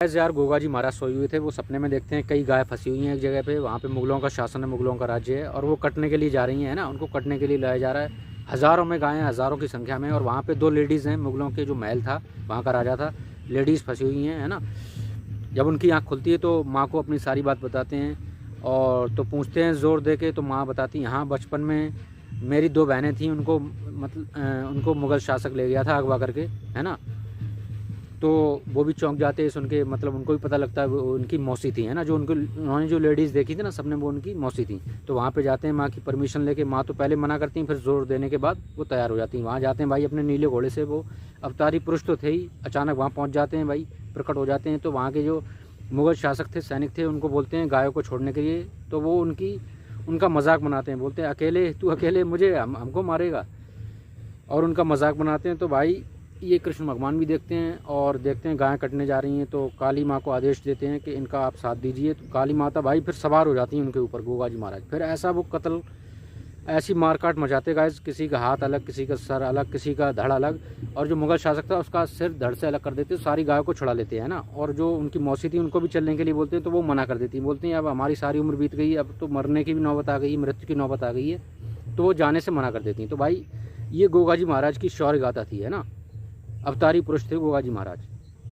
ऐसे यार गोगा जी महाराज सोए हुए थे, वो सपने में देखते हैं कई गाय फंसी हुई हैं एक जगह पे, वहाँ पे मुगलों का शासन है, मुगलों का राज्य है और वो कटने के लिए जा रही हैं ना, उनको कटने के लिए लाया जा रहा है। हज़ारों में गायें, हज़ारों की संख्या में, और वहाँ पे दो लेडीज़ हैं, मुगलों के जो महल था वहाँ का राजा था, लेडीज़ फंसी हुई हैं, है ना। जब उनकी आँख खुलती है तो माँ को अपनी सारी बात बताते हैं और तो पूछते हैं ज़ोर दे के, तो माँ बताती हैं हाँ बचपन में मेरी दो बहनें थीं, उनको मतलब उनको मुग़ल शासक ले गया था अगवा करके, है ना। तो वो भी चौंक जाते हैं सुन के, मतलब उनको भी पता लगता है वो उनकी मौसी थी, है ना, जो उन्होंने जो लेडीज़ देखी थी ना सबने, वो उनकी मौसी थी। तो वहाँ पे जाते हैं माँ की परमिशन लेके, माँ तो पहले मना करती हैं, फिर ज़ोर देने के बाद वो तैयार हो जाती हैं। वहाँ जाते हैं भाई अपने नीले घोड़े से, वो अवतारी पुरुष तो थे ही, अचानक वहाँ पहुँच जाते हैं भाई, प्रकट हो जाते हैं। तो वहाँ के जो मुग़ल शासक थे, सैनिक थे, उनको बोलते हैं गायों को छोड़ने के लिए। तो वो उनका मजाक बनाते हैं, बोलते हैं अकेले तू अकेले मुझे हमको मारेगा, और उनका मजाक बनाते हैं। तो भाई ये कृष्ण भगवान भी देखते हैं और देखते हैं गायें कटने जा रही हैं, तो काली माँ को आदेश देते हैं कि इनका आप साथ दीजिए। तो काली माता भाई फिर सवार हो जाती हैं उनके ऊपर, गोगा जी महाराज। फिर ऐसा वो कत्ल, ऐसी मारकाट मचाते गाइस, किसी का हाथ अलग, किसी का सर अलग, किसी का धड़ अलग, और जो मुग़ल शासक था उसका सिर धड़ से अलग कर देते, सारी गायों को छुड़ा लेते हैं ना। और जो उनकी मौसी थी उनको भी चलने के लिए बोलते हैं, तो वो मना कर देती हैं, बोलती हैं अब हमारी सारी उम्र बीत गई है, अब तो मरने की भी नौबत आ गई है, मृत्यु की नौबत आ गई है, तो वो जाने से मना कर देती हैं। तो भाई ये गोगा जी महाराज की शौर्य गाथा थी, है ना। अवतारी पुरुष थे गोगा जी महाराज।